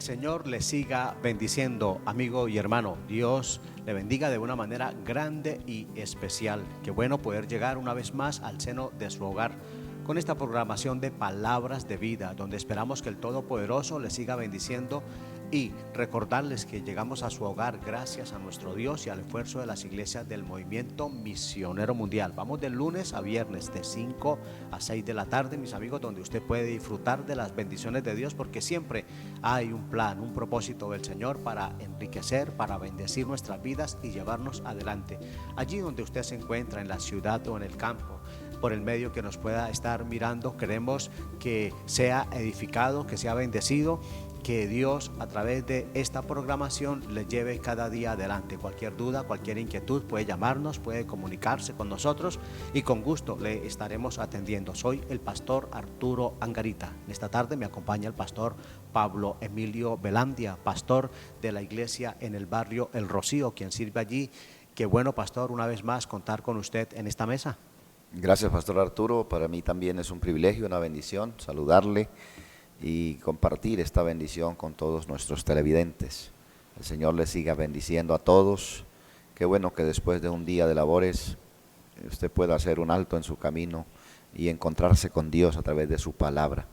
Señor le siga bendiciendo, amigo y hermano. Dios le bendiga de una manera grande y especial. Qué bueno poder llegar una vez más al seno de su hogar con esta programación de Palabras de Vida, donde esperamos que el Todopoderoso le siga bendiciendo y recordarles que llegamos a su hogar gracias a nuestro Dios y al esfuerzo de las iglesias del Movimiento Misionero Mundial. Vamos de lunes a viernes de 5 a 6 de la tarde, mis amigos, donde usted puede disfrutar de las bendiciones de Dios, porque siempre hay un plan, un propósito del Señor para enriquecer, para bendecir nuestras vidas y llevarnos adelante. Allí donde usted se encuentra, en la ciudad o en el campo, por el medio que nos pueda estar mirando, queremos que sea edificado, que sea bendecido, que Dios a través de esta programación le lleve cada día adelante. Cualquier duda, cualquier inquietud puede llamarnos, puede comunicarse con nosotros y con gusto le estaremos atendiendo. Soy el pastor Arturo Angarita. Esta tarde me acompaña el pastor Pablo Emilio Velandia, pastor de la iglesia en el barrio El Rocío, quien sirve allí. Qué bueno, pastor, una vez más contar con usted en esta mesa. Gracias, pastor Arturo. Para mí también es un privilegio, una bendición saludarle y compartir esta bendición con todos nuestros televidentes. El Señor les siga bendiciendo a todos. Qué bueno que después de un día de labores usted pueda hacer un alto en su camino y encontrarse con Dios a través de su palabra.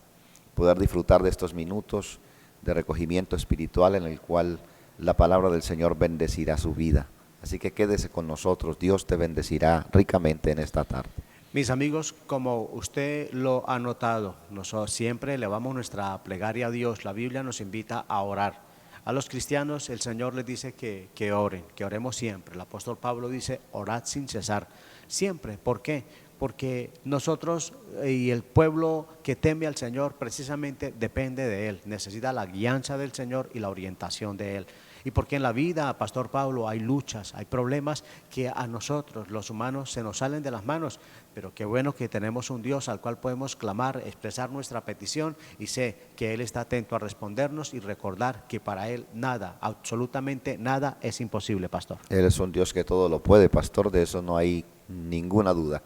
Poder disfrutar de estos minutos de recogimiento espiritual en el cual la palabra del Señor bendecirá su vida. Así que quédese con nosotros, Dios te bendecirá ricamente en esta tarde. Mis amigos, como usted lo ha notado, nosotros siempre elevamos nuestra plegaria a Dios. La Biblia nos invita a orar. A los cristianos el Señor les dice que oren, que oremos siempre. El apóstol Pablo dice, orad sin cesar, siempre. ¿Por qué? Porque nosotros y el pueblo que teme al Señor precisamente depende de Él, necesita la guianza del Señor y la orientación de Él. Y porque en la vida, pastor Pablo, hay luchas, hay problemas que a nosotros, los humanos, se nos salen de las manos, pero qué bueno que tenemos un Dios al cual podemos clamar, expresar nuestra petición, y sé que Él está atento a respondernos y recordar que para Él nada, absolutamente nada es imposible, pastor. Él es un Dios que todo lo puede, pastor, de eso no hay ninguna duda.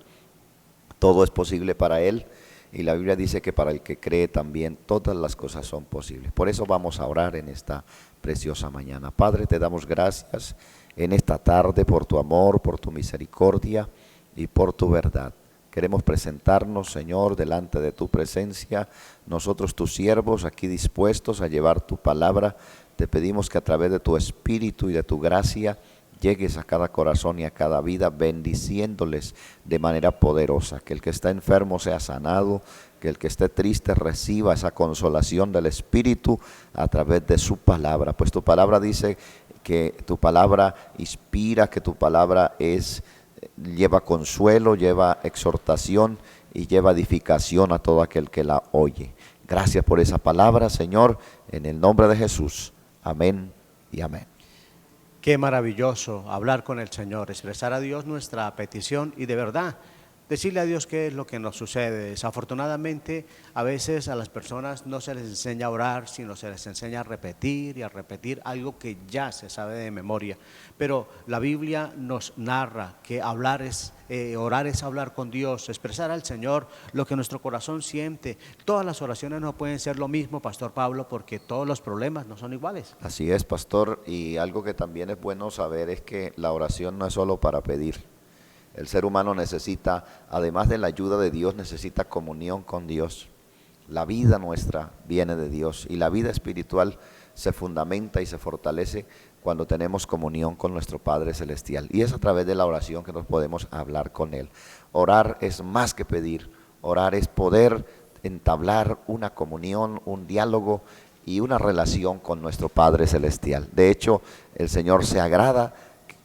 Todo es posible para Él, y la Biblia dice que para el que cree también todas las cosas son posibles. Por eso vamos a orar en esta preciosa mañana. Padre, te damos gracias en esta tarde por tu amor, por tu misericordia y por tu verdad. Queremos presentarnos, Señor, delante de tu presencia, nosotros tus siervos aquí dispuestos a llevar tu palabra. Te pedimos que a través de tu espíritu y de tu gracia llegues a cada corazón y a cada vida, bendiciéndoles de manera poderosa, que el que está enfermo sea sanado, que el que esté triste reciba esa consolación del Espíritu a través de su palabra, pues tu palabra dice que tu palabra inspira, que tu palabra lleva consuelo, lleva exhortación y lleva edificación a todo aquel que la oye. Gracias por esa palabra, Señor, en el nombre de Jesús. Amén y amén. Qué maravilloso hablar con el Señor, expresar a Dios nuestra petición y de verdad decirle a Dios qué es lo que nos sucede. Desafortunadamente, a veces a las personas no se les enseña a orar, sino se les enseña a repetir y a repetir algo que ya se sabe de memoria. Pero la Biblia nos narra que orar es hablar con Dios, expresar al Señor lo que nuestro corazón siente. Todas las oraciones no pueden ser lo mismo, pastor Pablo, porque todos los problemas no son iguales. Así es, pastor, y algo que también es bueno saber es que la oración no es solo para pedir. El ser humano necesita, además de la ayuda de Dios, necesita comunión con Dios. La vida nuestra viene de Dios y la vida espiritual se fundamenta y se fortalece cuando tenemos comunión con nuestro Padre Celestial. Y es a través de la oración que nos podemos hablar con Él. Orar es más que pedir, orar es poder entablar una comunión, un diálogo y una relación con nuestro Padre Celestial. De hecho, el Señor se agrada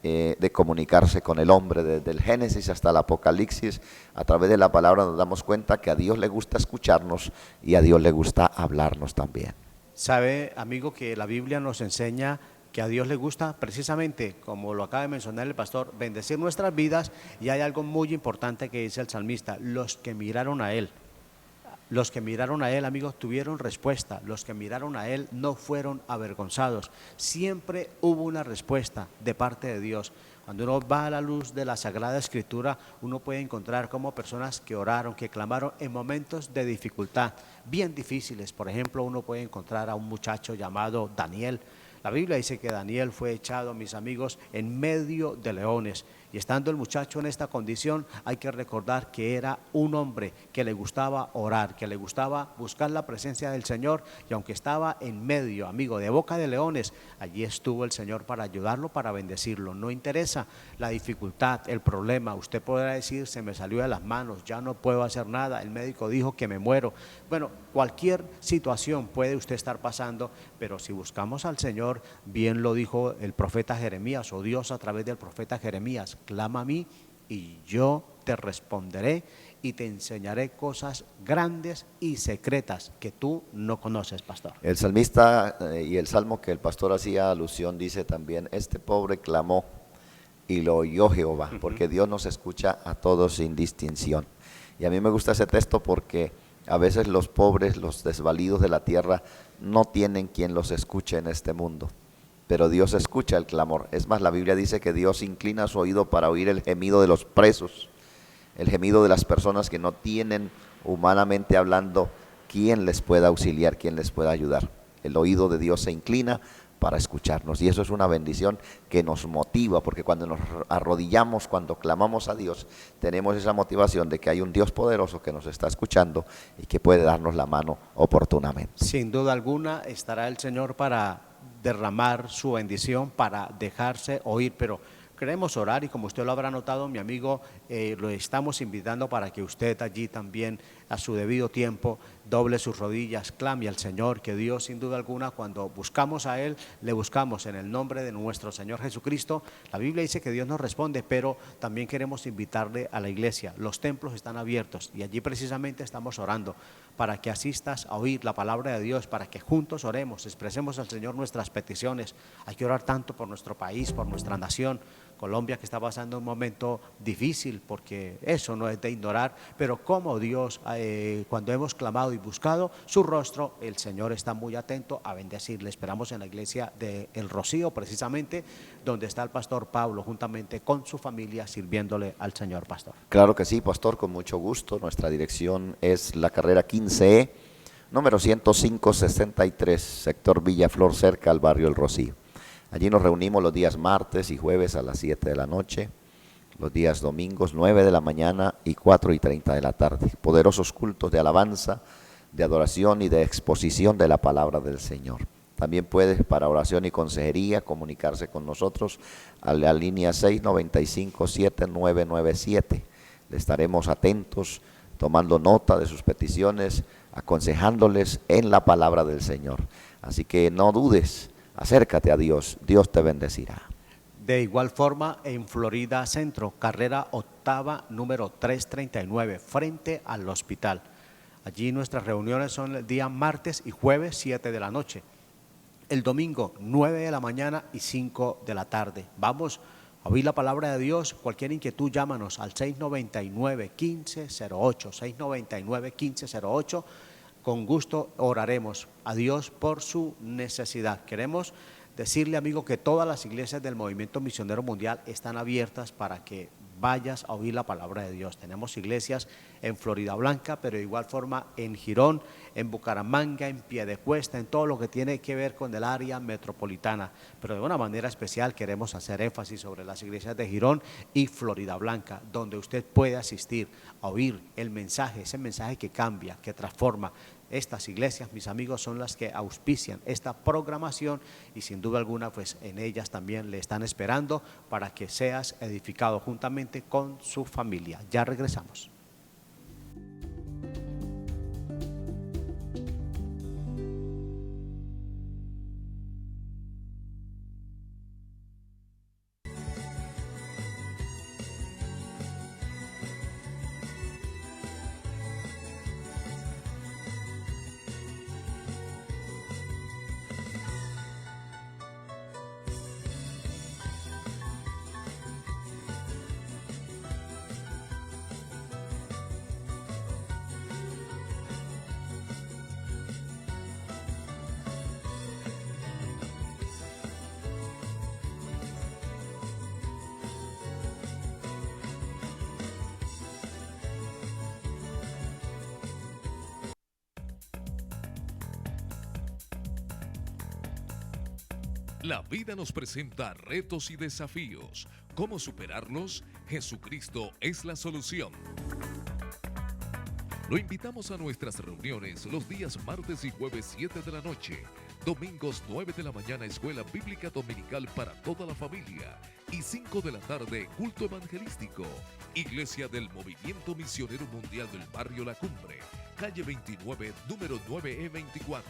de comunicarse con el hombre. Desde el Génesis hasta el Apocalipsis, a través de la palabra nos damos cuenta que a Dios le gusta escucharnos y a Dios le gusta hablarnos también. Sabe, amigo, que la Biblia nos enseña que a Dios le gusta precisamente, como lo acaba de mencionar el pastor, bendecir nuestras vidas, y hay algo muy importante que dice el salmista: los que miraron a Él. Los que miraron a Él, amigos, tuvieron respuesta. Los que miraron a Él no fueron avergonzados. Siempre hubo una respuesta de parte de Dios. Cuando uno va a la luz de la Sagrada Escritura, uno puede encontrar como personas que oraron, que clamaron en momentos de dificultad, bien difíciles. Por ejemplo, uno puede encontrar a un muchacho llamado Daniel. La Biblia dice que Daniel fue echado, mis amigos, en medio de leones. Y estando el muchacho en esta condición, hay que recordar que era un hombre que le gustaba orar, que le gustaba buscar la presencia del Señor. Y aunque estaba en medio, amigo, de boca de leones, allí estuvo el Señor para ayudarlo, para bendecirlo. No interesa la dificultad, el problema. Usted podrá decir, se me salió de las manos, ya no puedo hacer nada, el médico dijo que me muero. Bueno, cualquier situación puede usted estar pasando, pero si buscamos al Señor, bien lo dijo el profeta Jeremías, o Dios a través del profeta Jeremías: clama a mí y yo te responderé y te enseñaré cosas grandes y secretas que tú no conoces, pastor. El salmista y el salmo que el pastor hacía alusión dice también: este pobre clamó y lo oyó Jehová, porque Dios nos escucha a todos sin distinción. Y a mí me gusta ese texto porque a veces los pobres, los desvalidos de la tierra, no tienen quien los escuche en este mundo, pero Dios escucha el clamor. Es más, la Biblia dice que Dios inclina su oído para oír el gemido de los presos, el gemido de las personas que no tienen, humanamente hablando, quien les pueda auxiliar, quien les pueda ayudar. El oído de Dios se inclina para escucharnos, y eso es una bendición que nos motiva, porque cuando nos arrodillamos, cuando clamamos a Dios, tenemos esa motivación de que hay un Dios poderoso que nos está escuchando y que puede darnos la mano oportunamente. Sin duda alguna estará el Señor para derramar su bendición, para dejarse oír, pero queremos orar, y como usted lo habrá notado, mi amigo, lo estamos invitando para que usted allí también, a su debido tiempo, doble sus rodillas, clame al Señor, que Dios, sin duda alguna, cuando buscamos a Él, le buscamos en el nombre de nuestro Señor Jesucristo. La Biblia dice que Dios nos responde, pero también queremos invitarle a la iglesia. Los templos están abiertos y allí precisamente estamos orando para que asistas a oír la palabra de Dios, para que juntos oremos, expresemos al Señor nuestras peticiones. Hay que orar tanto por nuestro país, por nuestra nación. Colombia, que está pasando un momento difícil, porque eso no es de ignorar, pero como Dios, cuando hemos clamado y buscado su rostro, el Señor está muy atento a bendecirle. Esperamos en la iglesia de El Rocío, precisamente, donde está el pastor Pablo, juntamente con su familia, sirviéndole al Señor, pastor. Claro que sí, pastor, con mucho gusto. Nuestra dirección es la carrera 15E, número 105-63, sector Villaflor, cerca al barrio El Rocío. Allí nos reunimos los días martes y jueves a las 7 de la noche, los días domingos 9 de la mañana y 4:30 de la tarde. Poderosos cultos de alabanza, de adoración y de exposición de la palabra del Señor. También puede, para oración y consejería, comunicarse con nosotros a la línea 695-7997. Le estaremos atentos, tomando nota de sus peticiones, aconsejándoles en la palabra del Señor. Así que no dudes. Acércate a Dios, Dios te bendecirá. De igual forma, en Florida Centro, carrera octava, número 339, frente al hospital. Allí nuestras reuniones son el día martes y jueves, 7 de la noche. El domingo, 9 de la mañana y 5 de la tarde. Vamos a oír la palabra de Dios. Cualquier inquietud, llámanos al 699-1508, 699-1508. Con gusto oraremos a Dios por su necesidad. Queremos decirle, amigo, que todas las iglesias del Movimiento Misionero Mundial están abiertas para que vayas a oír la palabra de Dios. Tenemos iglesias en Florida Blanca, pero de igual forma en Girón, en Bucaramanga, en Piedecuesta, en todo lo que tiene que ver con el área metropolitana. Pero de una manera especial queremos hacer énfasis sobre las iglesias de Girón y Florida Blanca, donde usted puede asistir a oír el mensaje, ese mensaje que cambia, que transforma. Estas iglesias, mis amigos, son las que auspician esta programación, y sin duda alguna, pues en ellas también le están esperando para que seas edificado juntamente con su familia. Ya regresamos. La vida nos presenta retos y desafíos. ¿Cómo superarlos? Jesucristo es la solución. Lo invitamos a nuestras reuniones los días martes y jueves 7 de la noche, domingos 9 de la mañana Escuela Bíblica Dominical para toda la familia y 5 de la tarde culto evangelístico. Iglesia del Movimiento Misionero Mundial del Barrio La Cumbre, calle 29, número 9E24.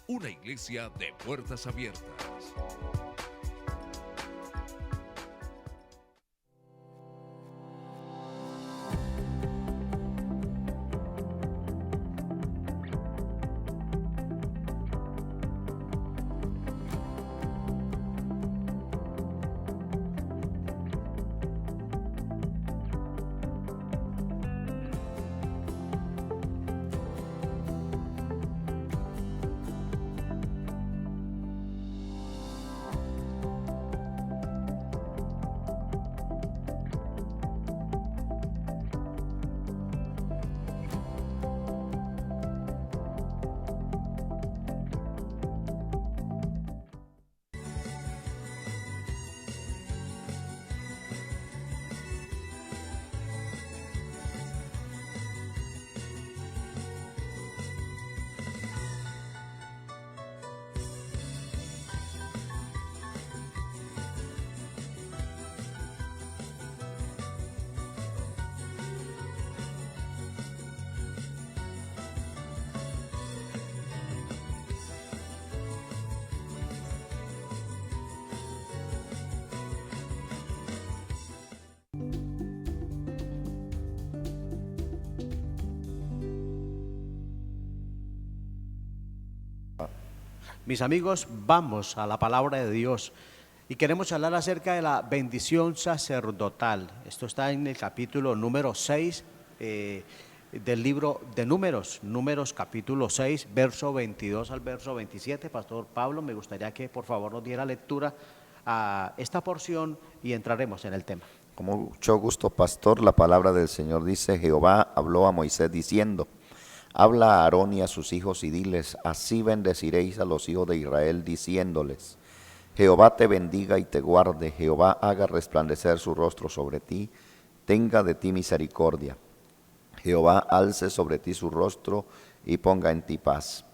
Una iglesia de puertas abiertas. Mis amigos, vamos a la palabra de Dios y queremos hablar acerca de la bendición sacerdotal. Esto está en el capítulo número 6 del libro de Números capítulo 6, verso 22 al verso 27. Pastor Pablo, me gustaría que por favor nos diera lectura a esta porción y entraremos en el tema. Con mucho gusto, pastor. La palabra del Señor dice: Jehová habló a Moisés diciendo: habla a Aarón y a sus hijos y diles: así bendeciréis a los hijos de Israel, diciéndoles: Jehová te bendiga y te guarde, Jehová haga resplandecer su rostro sobre ti, tenga de ti misericordia. Jehová alce sobre ti su rostro y ponga en ti paz.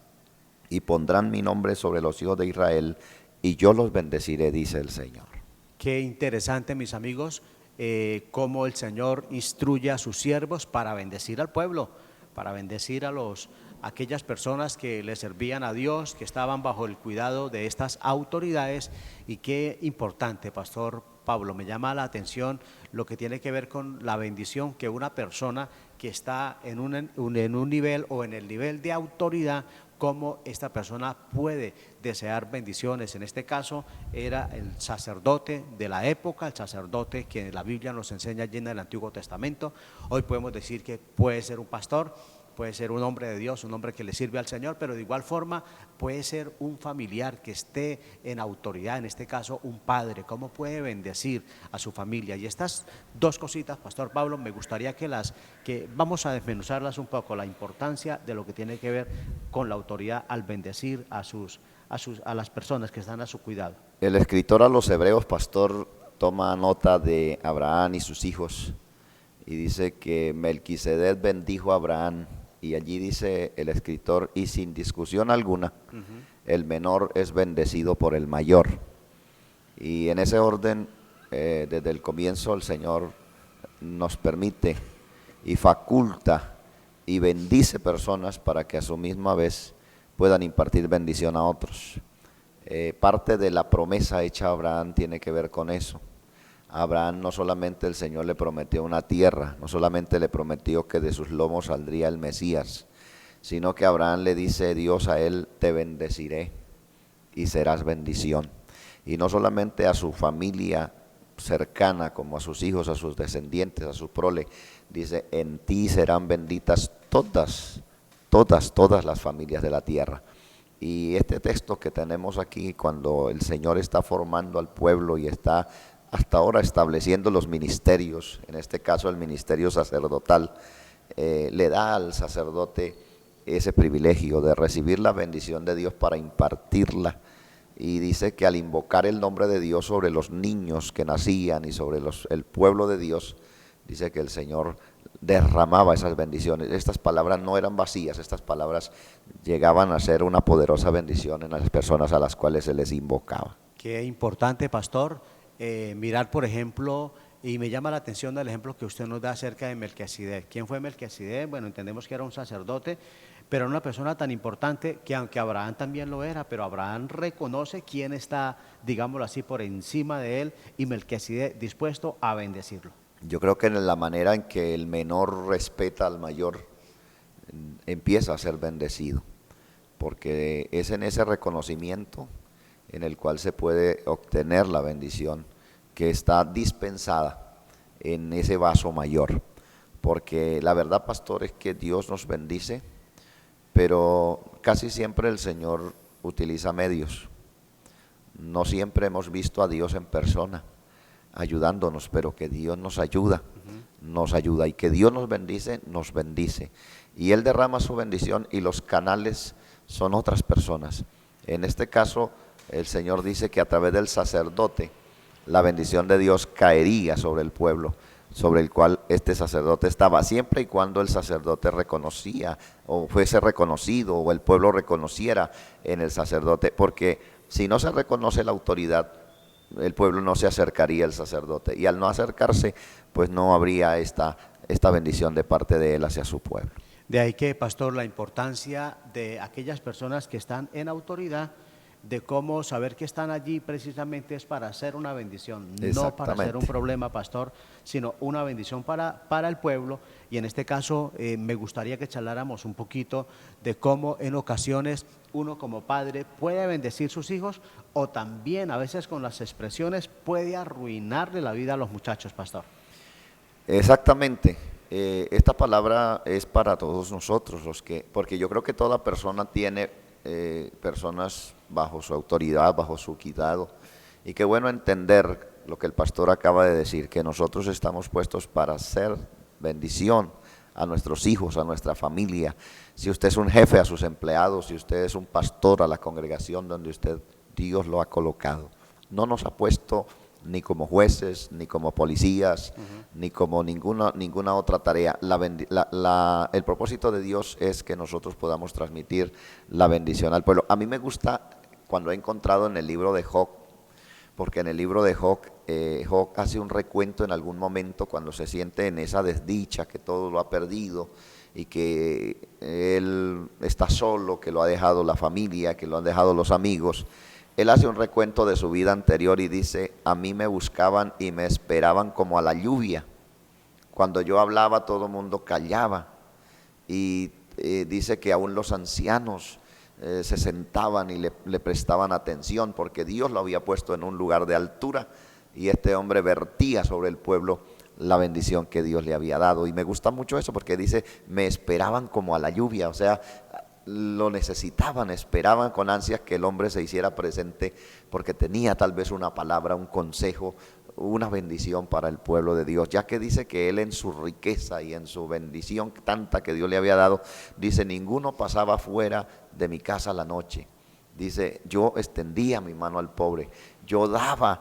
Y pondrán mi nombre sobre los hijos de Israel, y yo los bendeciré, dice el Señor. Qué interesante, mis amigos, cómo el Señor instruye a sus siervos para bendecir al pueblo, para bendecir a aquellas personas que le servían a Dios, que estaban bajo el cuidado de estas autoridades. Y qué importante, Pastor Pablo, me llama la atención lo que tiene que ver con la bendición que una persona que está en un nivel o en el nivel de autoridad, cómo esta persona puede desear bendiciones. En este caso era el sacerdote de la época, el sacerdote que la Biblia nos enseña allí en el Antiguo Testamento. Hoy podemos decir que puede ser un pastor, puede ser un hombre de Dios, un hombre que le sirve al Señor, pero de igual forma puede ser un familiar que esté en autoridad, en este caso un padre. ¿Cómo puede bendecir a su familia? Y estas dos cositas, Pastor Pablo, me gustaría que vamos a desmenuzarlas un poco, la importancia de lo que tiene que ver con la autoridad al bendecir a las personas que están a su cuidado. El escritor a los Hebreos, pastor, toma nota de Abraham y sus hijos y dice que Melquisedec bendijo a Abraham. Y allí dice el escritor: y sin discusión alguna, el menor es bendecido por el mayor. Y en ese orden, desde el comienzo, el Señor nos permite y faculta y bendice personas para que a su misma vez puedan impartir bendición a otros. Parte de la promesa hecha a Abraham tiene que ver con eso. A Abraham no solamente el Señor le prometió una tierra, no solamente le prometió que de sus lomos saldría el Mesías, sino que Abraham le dice Dios a él: te bendeciré y serás bendición. Y no solamente a su familia cercana, como a sus hijos, a sus descendientes, a su prole, dice: en ti serán benditas todas las familias de la tierra. Y este texto que tenemos aquí, cuando el Señor está formando al pueblo y está hasta ahora estableciendo los ministerios, en este caso el ministerio sacerdotal, le da al sacerdote ese privilegio de recibir la bendición de Dios para impartirla y dice que al invocar el nombre de Dios sobre los niños que nacían y sobre el pueblo de Dios, dice que el Señor derramaba esas bendiciones. Estas palabras no eran vacías, estas palabras llegaban a ser una poderosa bendición en las personas a las cuales se les invocaba. Qué importante, pastor, mirar, por ejemplo, y me llama la atención el ejemplo que usted nos da acerca de Melquisedec. ¿Quién fue Melquisedec? Bueno, entendemos que era un sacerdote, pero era una persona tan importante que aunque Abraham también lo era, pero Abraham reconoce quién está, digámoslo así, por encima de él, y Melquisedec dispuesto a bendecirlo. Yo creo que en la manera en que el menor respeta al mayor, empieza a ser bendecido, porque es en ese reconocimiento en el cual se puede obtener la bendición que está dispensada en ese vaso mayor. Porque la verdad, pastor, es que Dios nos bendice, pero casi siempre el Señor utiliza medios. No siempre hemos visto a Dios en persona ayudándonos, pero que Dios nos ayuda, y que Dios nos bendice. Y Él derrama su bendición y los canales son otras personas. En este caso, el Señor dice que a través del sacerdote la bendición de Dios caería sobre el pueblo, sobre el cual este sacerdote estaba, siempre y cuando el sacerdote reconocía o fuese reconocido o el pueblo reconociera en el sacerdote, porque si no se reconoce la autoridad, el pueblo no se acercaría al sacerdote, y al no acercarse, pues no habría esta bendición de parte de él hacia su pueblo. De ahí que, pastor, la importancia de aquellas personas que están en autoridad, de cómo saber que están allí precisamente es para hacer una bendición, no para hacer un problema, pastor, sino una bendición para el pueblo. Y en este caso me gustaría que charláramos un poquito de cómo en ocasiones uno como padre puede bendecir sus hijos, o también a veces con las expresiones puede arruinarle la vida a los muchachos, pastor. Exactamente. Esta palabra es para todos nosotros, porque yo creo que toda persona tiene personas bajo su autoridad, bajo su cuidado, y qué bueno entender lo que el pastor acaba de decir, que nosotros estamos puestos para hacer bendición a nuestros hijos, a nuestra familia. Si usted es un jefe, a sus empleados; si usted es un pastor, a la congregación donde Dios lo ha colocado. No nos ha puesto ni como jueces, ni como policías, ni como ninguna otra tarea. El propósito de Dios es que nosotros podamos transmitir la bendición al pueblo. A mí me gusta cuando he encontrado en el libro de Job, porque en el libro de Job, Job hace un recuento en algún momento cuando se siente en esa desdicha, que todo lo ha perdido y que él está solo, que lo ha dejado la familia, que lo han dejado los amigos. Él hace un recuento de su vida anterior y dice: a mí me buscaban y me esperaban como a la lluvia. Cuando yo hablaba, todo el mundo callaba. Y dice que aún los ancianos se sentaban y le prestaban atención, porque Dios lo había puesto en un lugar de altura, y este hombre vertía sobre el pueblo la bendición que Dios le había dado. Y me gusta mucho eso, porque dice: me esperaban como a la lluvia. O sea, lo necesitaban, esperaban con ansias que el hombre se hiciera presente, porque tenía tal vez una palabra, un consejo, una bendición para el pueblo de Dios, ya que dice que él en su riqueza y en su bendición tanta que Dios le había dado, dice: ninguno pasaba fuera de mi casa la noche. Dice: yo extendía mi mano al pobre, yo daba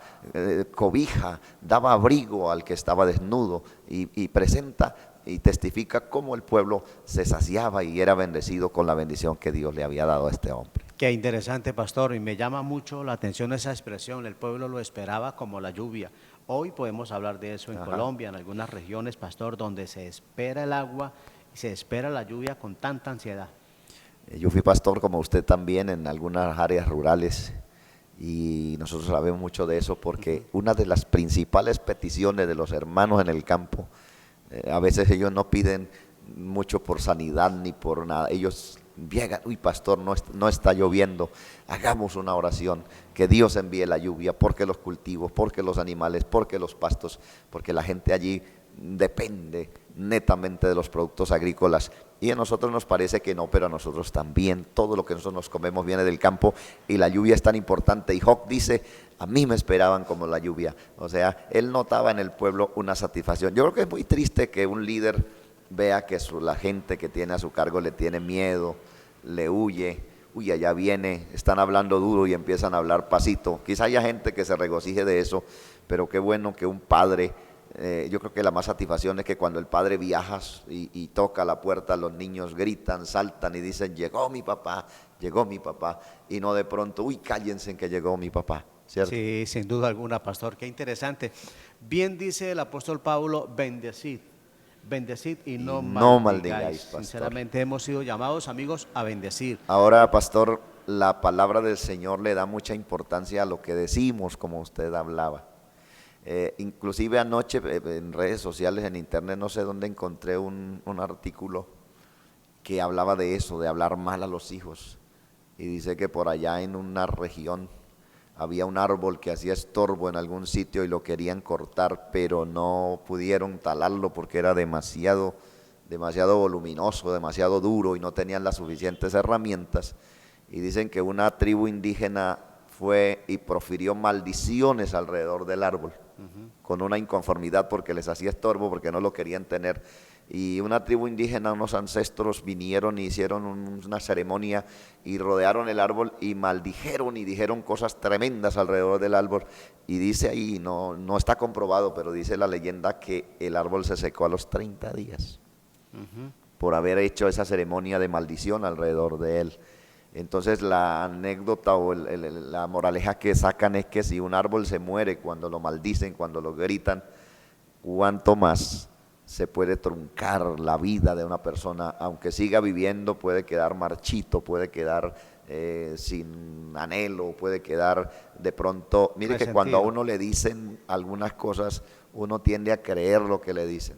cobija, daba abrigo al que estaba desnudo, y presenta y testifica cómo el pueblo se saciaba y era bendecido con la bendición que Dios le había dado a este hombre. Qué interesante, pastor, y me llama mucho la atención esa expresión: el pueblo lo esperaba como la lluvia. Hoy podemos hablar de eso en Colombia, en algunas regiones, pastor, donde se espera el agua y se espera la lluvia con tanta ansiedad. Yo fui pastor, como usted también, en algunas áreas rurales, y nosotros sabemos mucho de eso, porque una de las principales peticiones de los hermanos en el campo, a veces ellos no piden mucho por sanidad ni por nada. Ellos llegan: uy, pastor, no está lloviendo, hagamos una oración, que Dios envíe la lluvia, porque los cultivos, porque los animales, porque los pastos, porque la gente allí depende netamente de los productos agrícolas. Y a nosotros nos parece que no, pero a nosotros también. Todo lo que nosotros nos comemos viene del campo, y la lluvia es tan importante. Y Job dice: a mí me esperaban como la lluvia. O sea, él notaba en el pueblo una satisfacción. Yo creo que es muy triste que un líder vea que la gente que tiene a su cargo le tiene miedo, le huye. uy, allá viene, están hablando duro y empiezan a hablar pasito. Quizá haya gente que se regocije de eso, pero qué bueno que un padre, yo creo que la más satisfacción es que cuando el padre viaja y toca la puerta, los niños gritan, saltan y dicen, llegó mi papá, y no de pronto, uy, cállense en que llegó mi papá, ¿cierto? Sí, sin duda alguna, pastor, qué interesante. Bien dice el apóstol Pablo, bendecid y no no maldigáis. maldigáis, pastor. Sinceramente hemos sido llamados, amigos, a bendecir. Ahora, pastor, la palabra del Señor le da mucha importancia a lo que decimos, como usted hablaba. Inclusive anoche en redes sociales, en internet, no sé dónde encontré un artículo que hablaba de eso, de hablar mal a los hijos. Y dice que por allá en una región había un árbol que hacía estorbo en algún sitio y lo querían cortar, pero no pudieron talarlo porque era demasiado voluminoso, demasiado duro y no tenían las suficientes herramientas. Y dicen que una tribu indígena fue y profirió maldiciones alrededor del árbol, con una inconformidad porque les hacía estorbo, porque no lo querían tener. Y una tribu indígena, unos ancestros vinieron y hicieron una ceremonia y rodearon el árbol y maldijeron y dijeron cosas tremendas alrededor del árbol. Y dice ahí, no está comprobado, pero dice la leyenda que el árbol se secó a los 30 días por haber hecho esa ceremonia de maldición alrededor de él. Entonces la anécdota o la moraleja que sacan es que si un árbol se muere cuando lo maldicen, cuando lo gritan, ¿cuánto más se puede truncar la vida de una persona? Aunque siga viviendo, puede quedar marchito, puede quedar sin anhelo, puede quedar de pronto. Mire que cuando a uno le dicen algunas cosas, uno tiende a creer lo que le dicen.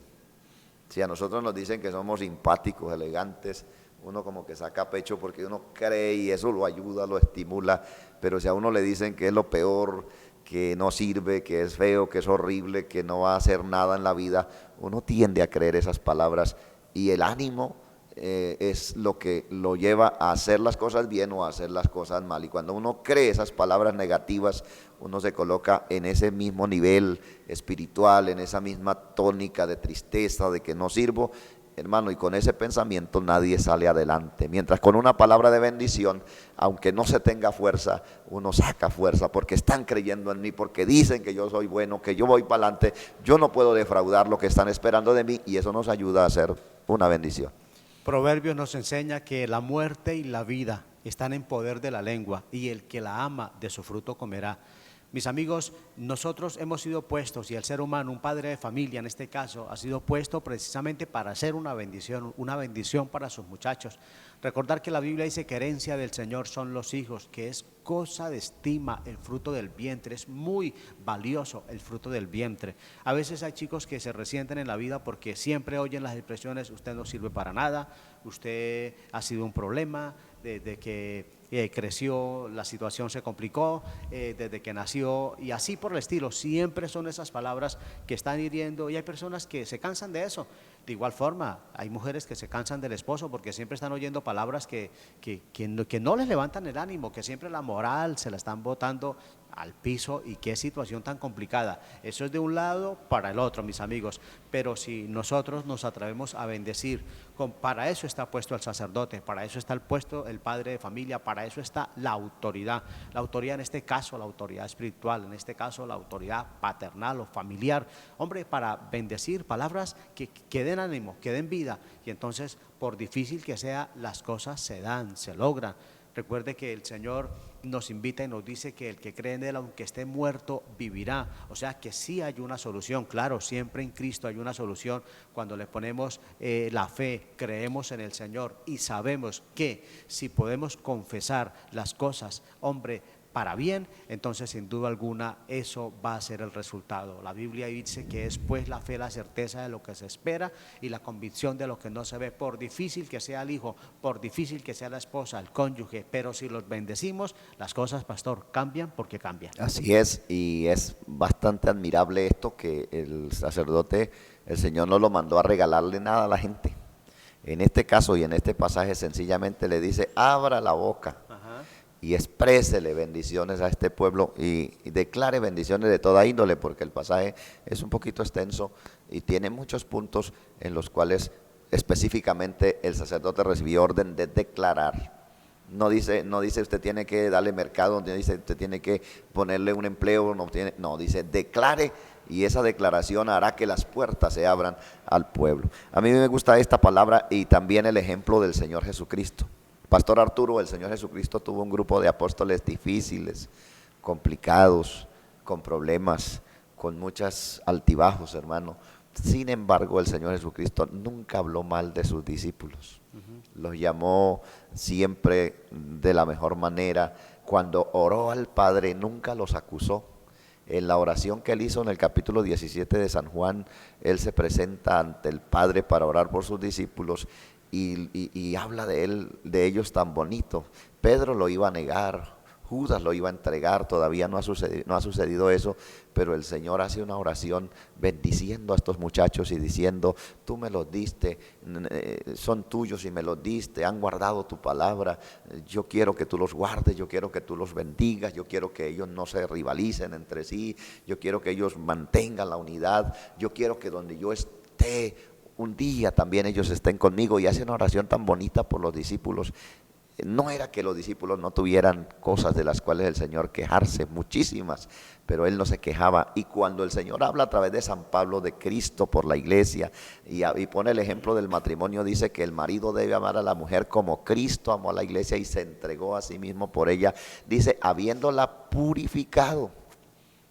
Si a nosotros nos dicen que somos simpáticos, elegantes, uno como que saca pecho porque uno cree y eso lo ayuda, lo estimula. Pero si a uno le dicen que es lo peor, que no sirve, que es feo, que es horrible, que no va a hacer nada en la vida, uno tiende a creer esas palabras y el ánimo es lo que lo lleva a hacer las cosas bien o a hacer las cosas mal. Y cuando uno cree esas palabras negativas, uno se coloca en ese mismo nivel espiritual, en esa misma tónica de tristeza, de que no sirvo, hermano, y con ese pensamiento nadie sale adelante. Mientras con una palabra de bendición, aunque no se tenga fuerza, uno saca fuerza porque están creyendo en mí, porque dicen que yo soy bueno, que yo voy para adelante, yo no puedo defraudar lo que están esperando de mí y eso nos ayuda a hacer una bendición. Proverbios nos enseña que la muerte y la vida están en poder de la lengua y el que la ama de su fruto comerá. Mis amigos, nosotros hemos sido puestos y el ser humano, un padre de familia en este caso, ha sido puesto precisamente para hacer una bendición para sus muchachos. Recordar que la Biblia dice que herencia del Señor son los hijos, que es cosa de estima el fruto del vientre, es muy valioso el fruto del vientre. A veces hay chicos que se resienten en la vida porque siempre oyen las expresiones, usted no sirve para nada, usted ha sido un problema, desde que creció la situación se complicó, desde que nació y así por el estilo. Siempre son esas palabras que están hiriendo y hay personas que se cansan de eso. De igual forma, hay mujeres que se cansan del esposo porque siempre están oyendo palabras que no les levantan el ánimo, que siempre la moral se la están botando al piso y qué situación tan complicada. Eso es de un lado para el otro, mis amigos, pero si nosotros nos atrevemos a bendecir, para eso está puesto el sacerdote, para eso está el puesto el padre de familia, para eso está la autoridad en este caso la autoridad espiritual, en este caso la autoridad paternal o familiar, hombre, para bendecir, palabras que den ánimo, que den vida, y entonces por difícil que sea, las cosas se dan, se logran. Recuerde que el Señor nos invita y nos dice que el que cree en Él, aunque esté muerto, vivirá. O sea que sí hay una solución, claro, siempre en Cristo hay una solución. Cuando le ponemos la fe, creemos en el Señor y sabemos que si podemos confesar las cosas, hombre, para bien, entonces sin duda alguna eso va a ser el resultado. La Biblia dice que es pues la fe, la certeza de lo que se espera y la convicción de lo que no se ve, por difícil que sea el hijo, por difícil que sea la esposa, el cónyuge, pero si los bendecimos, las cosas, pastor, cambian porque cambian. Así es, y es bastante admirable esto que el sacerdote, el Señor no lo mandó a regalarle nada a la gente. En este caso y en este pasaje sencillamente le dice, abra la boca y exprésele bendiciones a este pueblo y declare bendiciones de toda índole, porque el pasaje es un poquito extenso y tiene muchos puntos en los cuales específicamente el sacerdote recibió orden de declarar No dice usted tiene que darle mercado, no dice usted tiene que ponerle un empleo, no, dice declare, y esa declaración hará que las puertas se abran al pueblo. A mí me gusta esta palabra y también el ejemplo del Señor Jesucristo. Pastor Arturo, el Señor Jesucristo tuvo un grupo de apóstoles difíciles, complicados, con problemas, con muchos altibajos, hermano. Sin embargo, el Señor Jesucristo nunca habló mal de sus discípulos. Los llamó siempre de la mejor manera. Cuando oró al Padre, nunca los acusó. En la oración que él hizo en el capítulo 17 de San Juan, él se presenta ante el Padre para orar por sus discípulos y habla de ellos tan bonito. Pedro lo iba a negar, Judas lo iba a entregar, todavía no ha sucedido eso, pero el Señor hace una oración bendiciendo a estos muchachos y diciendo: tú me los diste, son tuyos y me los diste, han guardado tu palabra, yo quiero que tú los guardes, yo quiero que tú los bendigas, yo quiero que ellos no se rivalicen entre sí, yo quiero que ellos mantengan la unidad, yo quiero que donde yo esté, un día también ellos estén conmigo. Y hace una oración tan bonita por los discípulos. No era que los discípulos no tuvieran cosas de las cuales el Señor quejarse, muchísimas, pero él no se quejaba. Y cuando el Señor habla a través de San Pablo de Cristo por la iglesia y pone el ejemplo del matrimonio, dice que el marido debe amar a la mujer como Cristo amó a la iglesia y se entregó a sí mismo por ella, dice, habiéndola purificado.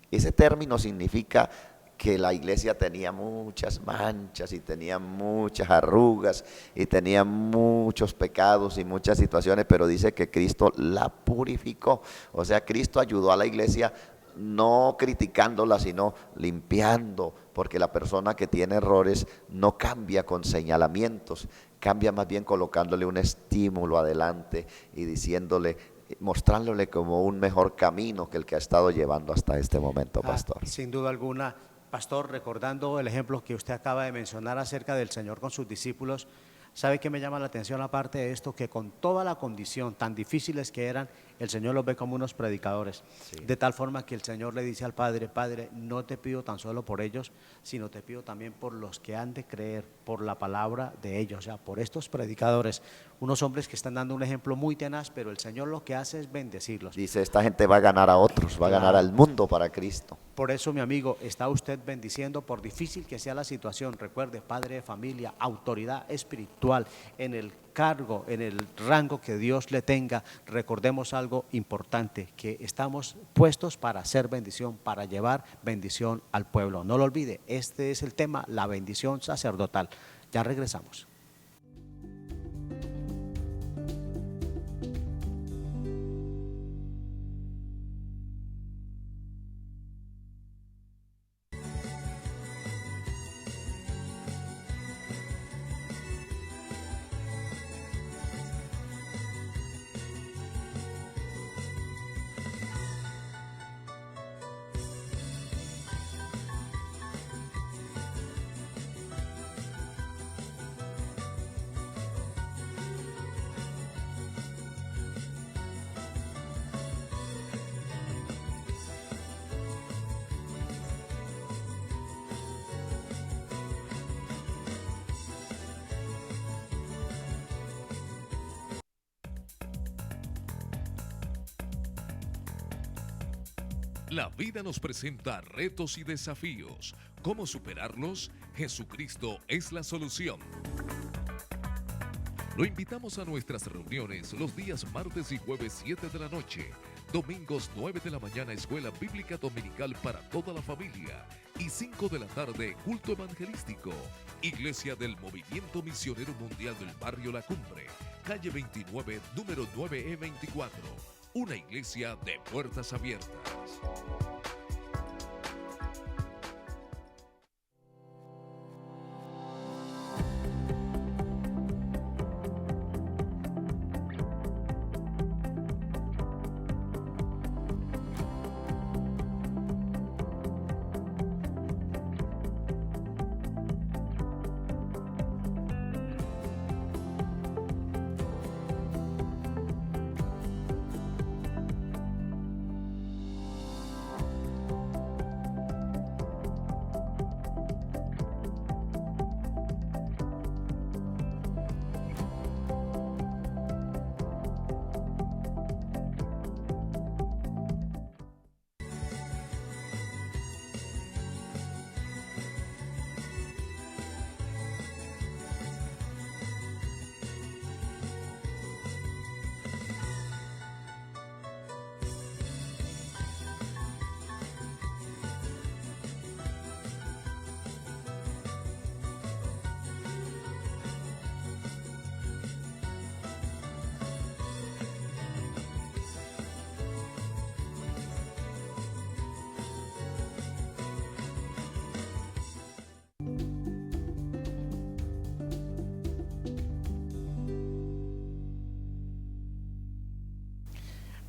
Ese término significa que la iglesia tenía muchas manchas y tenía muchas arrugas y tenía muchos pecados y muchas situaciones, pero dice que Cristo la purificó. O sea, Cristo ayudó a la iglesia no criticándola, sino limpiando, porque la persona que tiene errores no cambia con señalamientos, cambia más bien colocándole un estímulo adelante y diciéndole, mostrándole como un mejor camino que el que ha estado llevando hasta este momento, pastor. Sin duda alguna. Pastor, recordando el ejemplo que usted acaba de mencionar acerca del Señor con sus discípulos, ¿sabe qué me llama la atención aparte de esto? Que con toda la condición tan difíciles que eran, el Señor los ve como unos predicadores. Sí. De tal forma que el Señor le dice al Padre: Padre, no te pido tan solo por ellos, sino te pido también por los que han de creer, por la palabra de ellos, o sea, por estos predicadores, unos hombres que están dando un ejemplo muy tenaz, pero el Señor lo que hace es bendecirlos. Dice, esta gente va a ganar a otros, va a ganar al mundo para Cristo. Por eso, mi amigo, está usted bendiciendo, por difícil que sea la situación. Recuerde, padre de familia, autoridad espiritual, en el cargo, en el rango que Dios le tenga, recordemos algo importante, que estamos puestos para hacer bendición, para llevar bendición al pueblo. No lo olvide, este es el tema, la bendición sacerdotal. Ya regresamos. La vida nos presenta retos y desafíos. ¿Cómo superarlos? Jesucristo es la solución. Lo invitamos a nuestras reuniones los días martes y jueves 7 de la noche, domingos 9 de la mañana Escuela Bíblica Dominical para toda la familia y 5 de la tarde culto evangelístico. Iglesia del Movimiento Misionero Mundial del Barrio La Cumbre, calle 29, número 9E24. Una iglesia de puertas abiertas.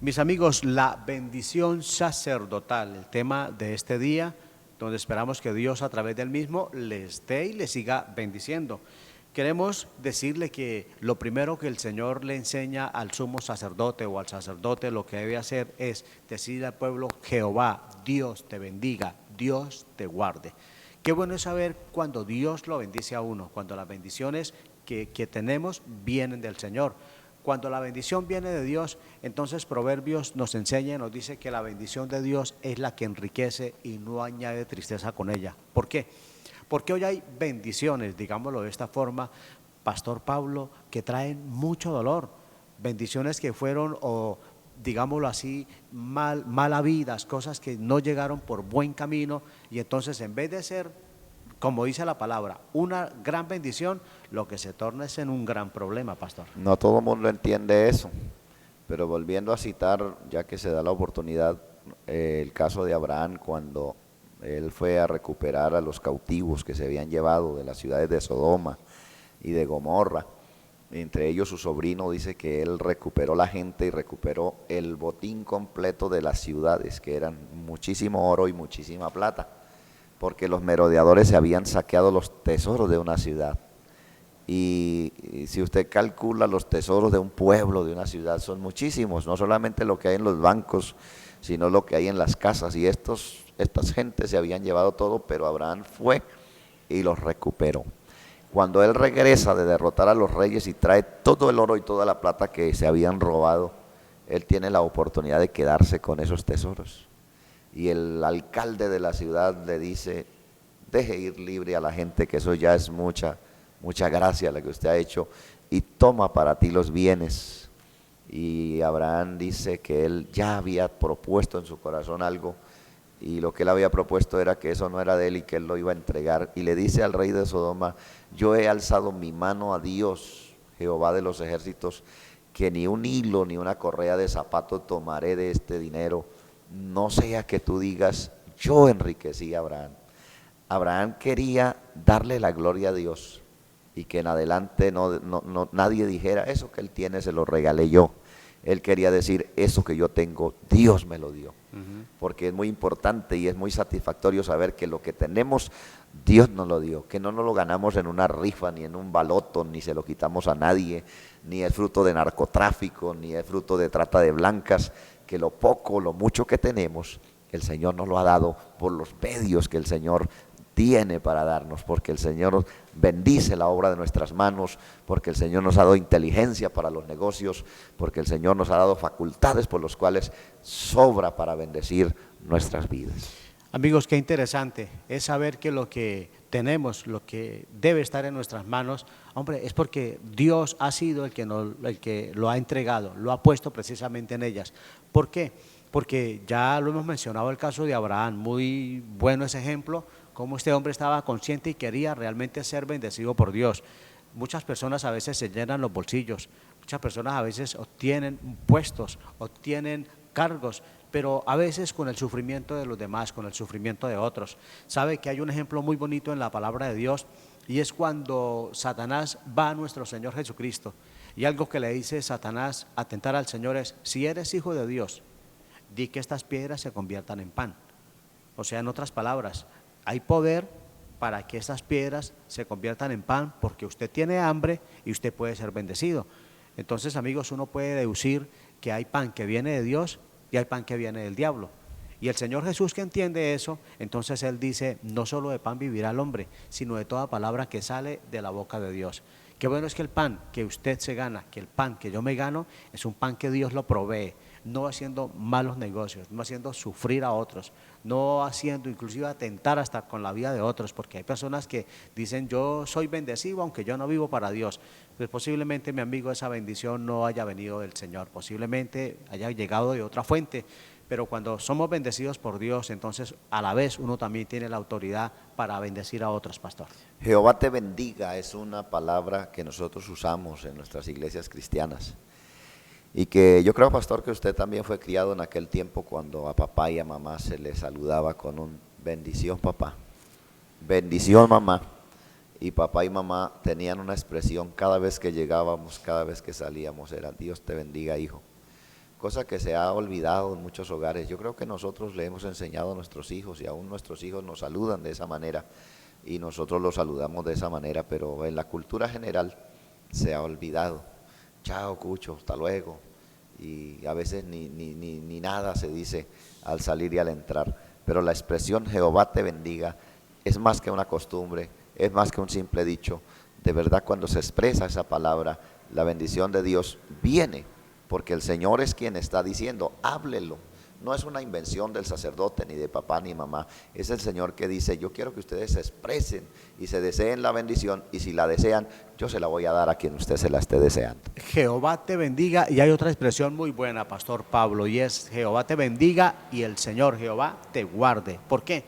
Mis amigos, la bendición sacerdotal, el tema de este día, donde esperamos que Dios a través del mismo les dé y les siga bendiciendo. Queremos decirle que lo primero que el Señor le enseña al sumo sacerdote o al sacerdote lo que debe hacer es decir al pueblo: Jehová, Dios te bendiga, Dios te guarde. Qué bueno es saber cuando Dios lo bendice a uno, cuando las bendiciones que tenemos vienen del Señor. Cuando la bendición viene de Dios, entonces Proverbios nos enseña y nos dice que la bendición de Dios es la que enriquece y no añade tristeza con ella. ¿Por qué? Porque hoy hay bendiciones, digámoslo de esta forma, Pastor Pablo, que traen mucho dolor. Bendiciones que fueron, o digámoslo así, mal habidas, cosas que no llegaron por buen camino, y entonces en vez de ser, como dice la palabra, una gran bendición, lo que se torna es en un gran problema, pastor. No todo el mundo entiende eso, pero volviendo a citar, ya que se da la oportunidad, el caso de Abraham cuando él fue a recuperar a los cautivos que se habían llevado de las ciudades de Sodoma y de Gomorra, entre ellos su sobrino, dice que él recuperó la gente y recuperó el botín completo de las ciudades, que eran muchísimo oro y muchísima plata, porque los merodeadores se habían saqueado los tesoros de una ciudad. Y si usted calcula los tesoros de un pueblo, de una ciudad, son muchísimos, no solamente lo que hay en los bancos, sino lo que hay en las casas. Y estas gentes se habían llevado todo, pero Abraham fue y los recuperó. Cuando él regresa de derrotar a los reyes y trae todo el oro y toda la plata que se habían robado, él tiene la oportunidad de quedarse con esos tesoros. Y el alcalde de la ciudad le dice: deje ir libre a la gente, que eso ya es mucha gracia la que usted ha hecho, y toma para ti los bienes. Y Abraham dice que él ya había propuesto en su corazón algo, y lo que él había propuesto era que eso no era de él y que él lo iba a entregar. Y le dice al rey de Sodoma: yo he alzado mi mano a Dios, Jehová de los ejércitos, que ni un hilo ni una correa de zapato tomaré de este dinero, no sea que tú digas: yo enriquecí a Abraham. Abraham quería darle la gloria a Dios y que en adelante nadie dijera: eso que él tiene se lo regalé yo. Él quería decir: eso que yo tengo, Dios me lo dio. Porque es muy importante y es muy satisfactorio saber que lo que tenemos, Dios nos lo dio, que no nos lo ganamos en una rifa, ni en un baloto, ni se lo quitamos a nadie, ni es fruto de narcotráfico, ni es fruto de trata de blancas, que lo poco, lo mucho que tenemos, el Señor nos lo ha dado por los medios que el Señor tiene para darnos, porque el Señor bendice la obra de nuestras manos, porque el Señor nos ha dado inteligencia para los negocios, porque el Señor nos ha dado facultades por las cuales sobra para bendecir nuestras vidas. Amigos, qué interesante es saber que lo que tenemos, lo que debe estar en nuestras manos, hombre, es porque Dios ha sido el que lo ha entregado, lo ha puesto precisamente en ellas. ¿Por qué? Porque ya lo hemos mencionado, el caso de Abraham, muy bueno ese ejemplo, cómo este hombre estaba consciente y quería realmente ser bendecido por Dios. Muchas personas a veces se llenan los bolsillos, muchas personas a veces obtienen puestos, obtienen cargos, pero a veces con el sufrimiento de los demás, con el sufrimiento de otros. Sabe que hay un ejemplo muy bonito en la palabra de Dios, y es cuando Satanás va a nuestro Señor Jesucristo, y algo que le dice Satanás a tentar al Señor es: si eres hijo de Dios, di que estas piedras se conviertan en pan. O sea, en otras palabras, hay poder para que estas piedras se conviertan en pan, porque usted tiene hambre y usted puede ser bendecido. Entonces, amigos, uno puede deducir que hay pan que viene de Dios y hay pan que viene del diablo. Y el Señor Jesús, que entiende eso, entonces Él dice: no solo de pan vivirá el hombre, sino de toda palabra que sale de la boca de Dios. Qué bueno es que el pan que usted se gana, que el pan que yo me gano, es un pan que Dios lo provee, no haciendo malos negocios, no haciendo sufrir a otros, no haciendo inclusive atentar hasta con la vida de otros, porque hay personas que dicen: yo soy bendecido aunque yo no vivo para Dios. Pues posiblemente, mi amigo, esa bendición no haya venido del Señor, posiblemente haya llegado de otra fuente. Pero cuando somos bendecidos por Dios, entonces a la vez uno también tiene la autoridad para bendecir a otros, pastor. Jehová te bendiga es una palabra que nosotros usamos en nuestras iglesias cristianas. Y que yo creo, pastor, que usted también fue criado en aquel tiempo cuando a papá y a mamá se les saludaba con un: bendición papá, bendición mamá. Y papá y mamá tenían una expresión cada vez que llegábamos, cada vez que salíamos, era: Dios te bendiga, hijo. cosa que se ha olvidado en muchos hogares. Yo creo que nosotros le hemos enseñado a nuestros hijos y aún nuestros hijos nos saludan de esa manera y nosotros los saludamos de esa manera, pero en la cultura general se ha olvidado. Chao, Cucho, hasta luego. Y a veces ni nada se dice al salir y al entrar. Pero la expresión Jehová te bendiga es más que una costumbre, es más que un simple dicho. De verdad, cuando se expresa esa palabra, la bendición de Dios viene, porque el Señor es quien está diciendo, háblelo. No es una invención del sacerdote, ni de papá, ni mamá. Es el Señor que dice, yo quiero que ustedes se expresen y se deseen la bendición, y si la desean, yo se la voy a dar a quien usted se la esté deseando. Jehová te bendiga, y hay otra expresión muy buena, Pastor Pablo, y es Jehová te bendiga y el Señor Jehová te guarde. ¿Por qué?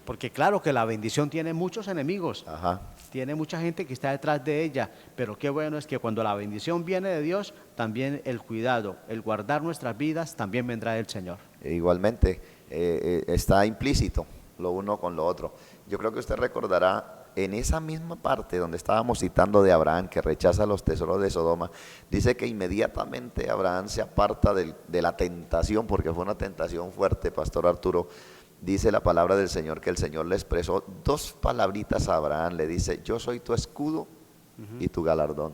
Porque claro que la bendición tiene muchos enemigos. Ajá. Tiene mucha gente que está detrás de ella, pero qué bueno es que cuando la bendición viene de Dios, también el cuidado, el guardar nuestras vidas, también vendrá del Señor. Igualmente, está implícito lo uno con lo otro. Yo creo que usted recordará en esa misma parte donde estábamos citando de Abraham, que rechaza los tesoros de Sodoma, dice que inmediatamente Abraham se aparta de la tentación, porque fue una tentación fuerte, Pastor Arturo. Dice la palabra del Señor que el Señor le expresó dos palabritas a Abraham. Le dice, yo soy tu escudo y tu galardón.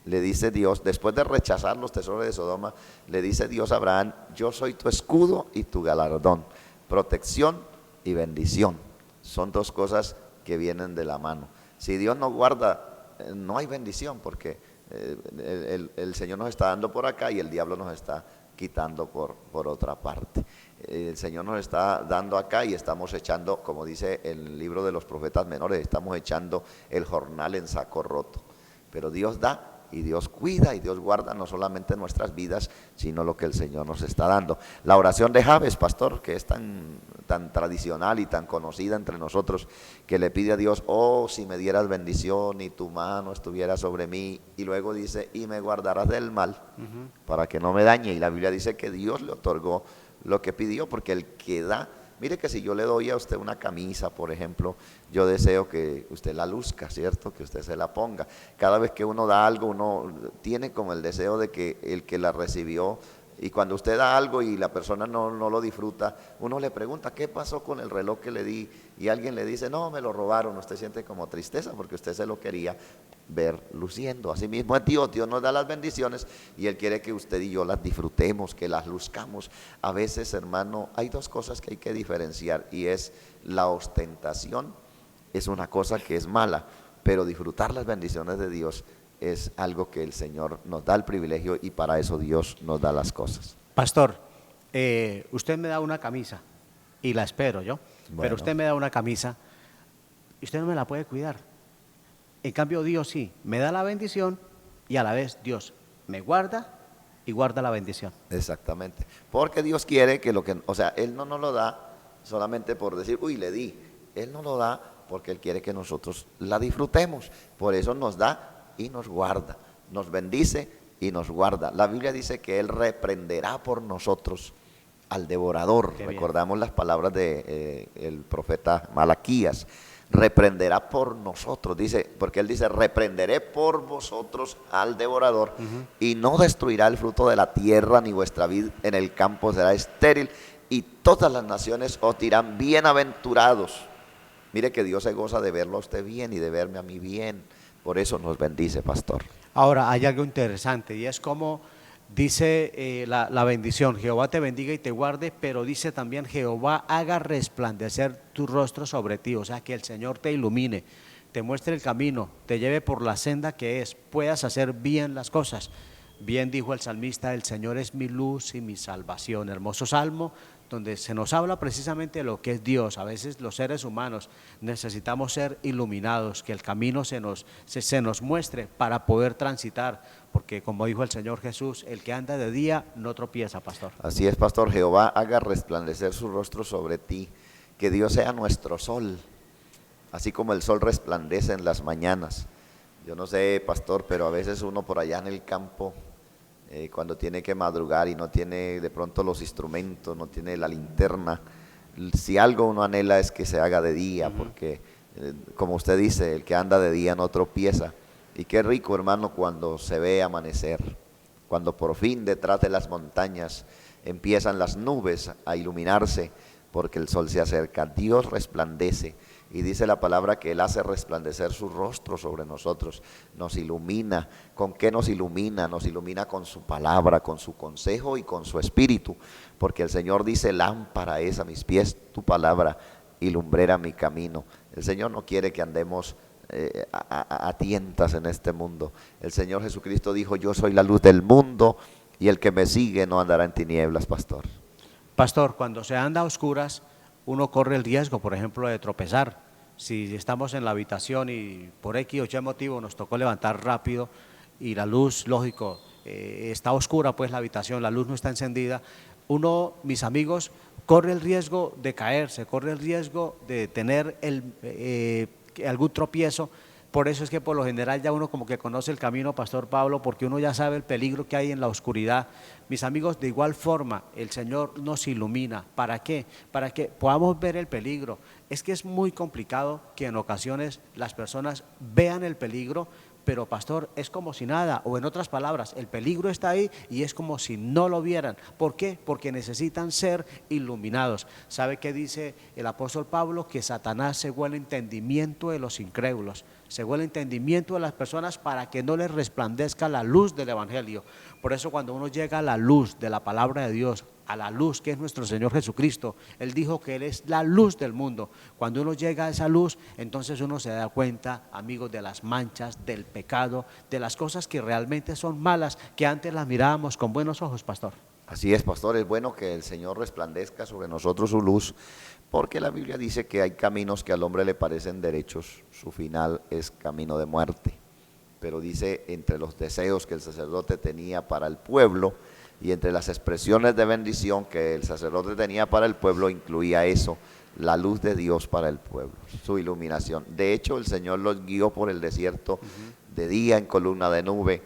Le dice Dios, después de rechazar los tesoros de Sodoma, le dice Dios a Abraham, yo soy tu escudo y tu galardón. Protección y bendición son dos cosas que vienen de la mano. Si Dios no guarda, no hay bendición, porque el Señor nos está dando por acá y el diablo nos está quitando por otra parte. El Señor nos está dando acá y estamos echando, como dice el libro de los profetas menores, estamos echando el jornal en saco roto. Pero Dios da y Dios cuida y Dios guarda no solamente nuestras vidas, sino lo que el Señor nos está dando. La oración de Jabes, pastor, que es tan tradicional y tan conocida entre nosotros, que le pide a Dios, oh, si me dieras bendición y tu mano estuviera sobre mí, y luego dice, y me guardarás del mal, para que no me dañe. Y la Biblia dice que Dios le otorgó lo que pidió, porque el que da, mire que si yo le doy a usted una camisa, por ejemplo, yo deseo que usted la luzca, ¿cierto? Que usted se la ponga. Cada vez que uno da algo, uno tiene como el deseo de que el que la recibió, y cuando usted da algo y la persona no lo disfruta, uno le pregunta, ¿qué pasó con el reloj que le di? Y alguien le dice, no, me lo robaron. Usted siente como tristeza porque usted se lo quería ver luciendo. Así mismo es Dios. Dios nos da las bendiciones y Él quiere que usted y yo las disfrutemos, que las luzcamos. A veces, hermano, hay dos cosas que hay que diferenciar, y es la ostentación, es una cosa que es mala, pero disfrutar las bendiciones de Dios es algo que el Señor nos da el privilegio, y para eso Dios nos da las cosas. Pastor, usted me da una camisa y la espero yo, Bueno. Pero usted me da una camisa y usted no me la puede cuidar. En cambio Dios sí, me da la bendición y a la vez Dios me guarda y guarda la bendición. Exactamente, porque Dios quiere que Él no nos lo da solamente por decir, uy, le di. Él nos lo da porque Él quiere que nosotros la disfrutemos. Por eso nos da y nos guarda, nos bendice y nos guarda. La Biblia dice que Él reprenderá por nosotros al devorador. Recordamos las palabras de el profeta Malaquías. Reprenderá por nosotros, dice, porque Él dice, reprenderé por vosotros al devorador, y no destruirá el fruto de la tierra, ni vuestra vid en el campo será estéril, y todas las naciones os dirán bienaventurados. Mire que Dios se goza de verlo a usted bien y de verme a mí bien. Por eso nos bendice, pastor. Ahora hay algo interesante, y es como dice la bendición, Jehová te bendiga y te guarde, pero dice también Jehová haga resplandecer tu rostro sobre ti, o sea que el Señor te ilumine, te muestre el camino, te lleve por la senda que es, puedas hacer bien las cosas. Bien dijo el salmista, el Señor es mi luz y mi salvación. Hermoso salmo donde se nos habla precisamente de lo que es Dios. A veces los seres humanos necesitamos ser iluminados, que el camino se nos muestre para poder transitar, porque como dijo el Señor Jesús, el que anda de día no tropieza, pastor. Así es, pastor. Jehová haga resplandecer su rostro sobre ti, que Dios sea nuestro sol, así como el sol resplandece en las mañanas. Yo no sé, pastor, pero a veces uno por allá en el campo, cuando tiene que madrugar y no tiene de pronto los instrumentos, no tiene la linterna, si algo uno anhela es que se haga de día, porque como usted dice, el que anda de día no tropieza. Y qué rico, hermano, cuando se ve amanecer, cuando por fin detrás de las montañas empiezan las nubes a iluminarse, porque el sol se acerca. Dios resplandece y dice la palabra que Él hace resplandecer su rostro sobre nosotros, nos ilumina. ¿Con qué nos ilumina? Nos ilumina con su palabra, con su consejo y con su espíritu, porque el Señor dice: lámpara es a mis pies tu palabra y lumbrera mi camino. El Señor no quiere que andemos a tientas en este mundo. El Señor Jesucristo dijo: yo soy la luz del mundo y el que me sigue no andará en tinieblas, pastor. Pastor, cuando se anda a oscuras, uno corre el riesgo, por ejemplo, de tropezar. Si estamos en la habitación y por X o Y motivo nos tocó levantar rápido y la luz, lógico, está oscura pues la habitación, la luz no está encendida, uno, mis amigos, corre el riesgo de caerse, corre el riesgo de tener algún tropiezo. Por eso es que por lo general ya uno como que conoce el camino, Pastor Pablo, porque uno ya sabe el peligro que hay en la oscuridad. Mis amigos, de igual forma, el Señor nos ilumina. ¿Para qué? Para que podamos ver el peligro. Es que es muy complicado que en ocasiones las personas vean el peligro, pero pastor, es como si nada, o en otras palabras, el peligro está ahí y es como si no lo vieran. ¿Por qué? Porque necesitan ser iluminados. ¿Sabe qué dice el apóstol Pablo? Que Satanás cegó el entendimiento de los incrédulos, cegó el entendimiento de las personas para que no les resplandezca la luz del evangelio. Por eso cuando uno llega a la luz de la palabra de Dios, a la luz que es nuestro Señor Jesucristo, Él dijo que Él es la luz del mundo. Cuando uno llega a esa luz, entonces uno se da cuenta, amigos, de las manchas, del pecado, de las cosas que realmente son malas, que antes las mirábamos con buenos ojos, pastor. Así es, pastor, es bueno que el Señor resplandezca sobre nosotros su luz, porque la Biblia dice que hay caminos que al hombre le parecen derechos, su final es camino de muerte. Pero dice, entre los deseos que el sacerdote tenía para el pueblo y entre las expresiones de bendición que el sacerdote tenía para el pueblo, incluía eso, la luz de Dios para el pueblo, su iluminación. De hecho, el Señor los guió por el desierto de día en columna de nube,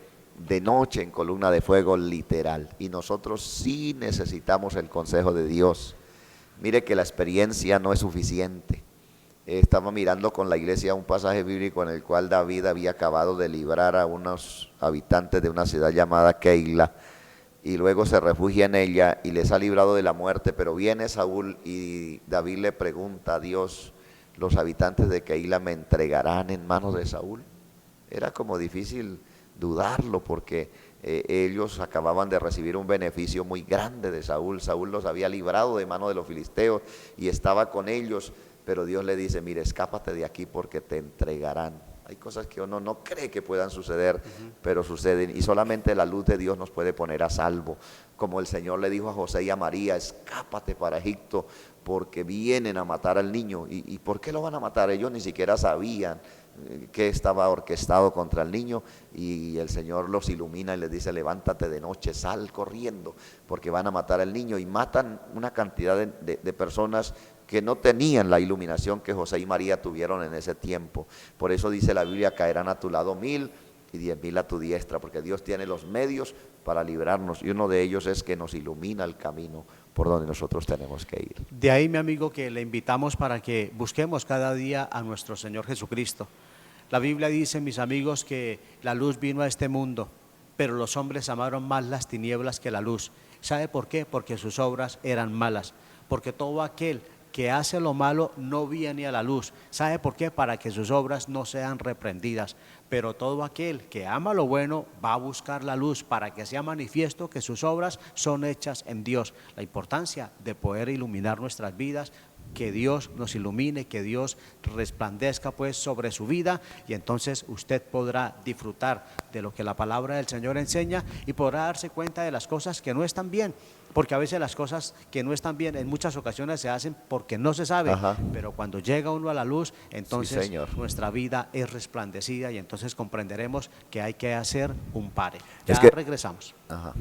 de noche en columna de fuego, literal. Y nosotros sí necesitamos el consejo de Dios. Mire que la experiencia no es suficiente. Estaba mirando con la iglesia un pasaje bíblico en el cual David había acabado de librar a unos habitantes de una ciudad llamada Keila, y luego se refugia en ella y les ha librado de la muerte. Pero viene Saúl y David le pregunta a Dios: ¿los habitantes de Keila me entregarán en manos de Saúl? Era como difícil dudarlo, porque ellos acababan de recibir un beneficio muy grande de Saúl. Saúl los había librado de mano de los filisteos y estaba con ellos, pero Dios le dice: mire, escápate de aquí porque te entregarán. Hay cosas que uno no cree que puedan suceder, pero suceden, y solamente la luz de Dios nos puede poner a salvo. Como el Señor le dijo a José y a María: escápate para Egipto porque vienen a matar al niño. ¿Y por qué lo van a matar? Ellos ni siquiera sabían que estaba orquestado contra el niño, y el Señor los ilumina y les dice: levántate de noche, sal corriendo porque van a matar al niño. Y matan una cantidad de personas que no tenían la iluminación que José y María tuvieron en ese tiempo. Por eso dice la Biblia: caerán a tu lado 1000 y 10.000 a tu diestra, porque Dios tiene los medios para librarnos, y uno de ellos es que nos ilumina el camino por donde nosotros tenemos que ir. De ahí, mi amigo, que le invitamos para que busquemos cada día a nuestro Señor Jesucristo. La Biblia dice, mis amigos, que la luz vino a este mundo, pero los hombres amaron más las tinieblas que la luz. ¿Sabe por qué? Porque sus obras eran malas, porque todo aquel que hace lo malo no viene a la luz. ¿Sabe por qué? Para que sus obras no sean reprendidas. Pero todo aquel que ama lo bueno va a buscar la luz para que sea manifiesto que sus obras son hechas en Dios. La importancia de poder iluminar nuestras vidas, que Dios nos ilumine, que Dios resplandezca pues sobre su vida, y entonces usted podrá disfrutar de lo que la palabra del Señor enseña y podrá darse cuenta de las cosas que no están bien, porque a veces las cosas que no están bien en muchas ocasiones se hacen porque no se sabe. Ajá. Pero cuando llega uno a la luz, entonces sí, nuestra vida es resplandecida, y entonces comprenderemos que hay que hacer un pare. Ya regresamos. Ajá.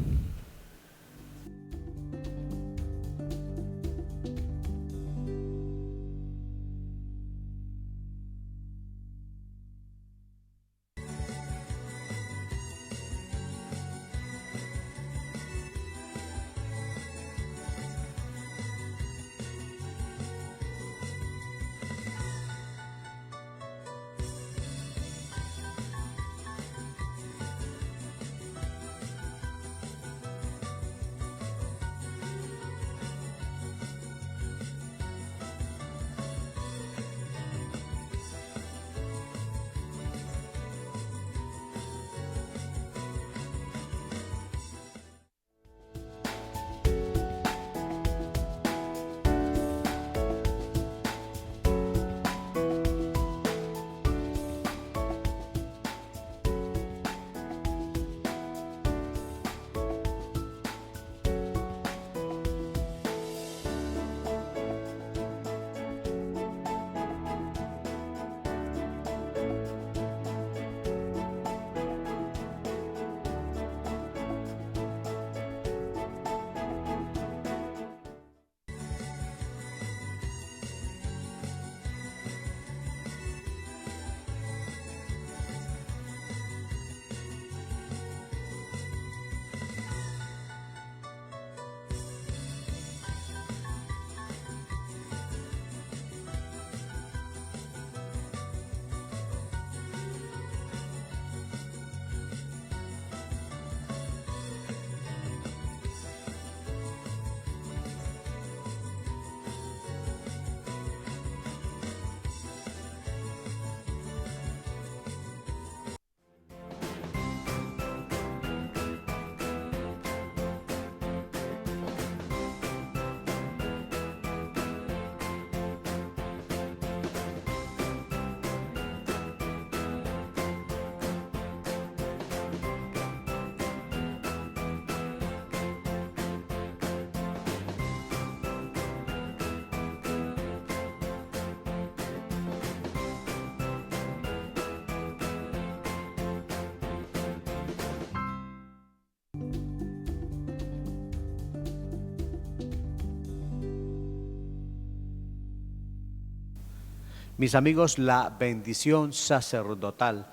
Mis amigos, la bendición sacerdotal.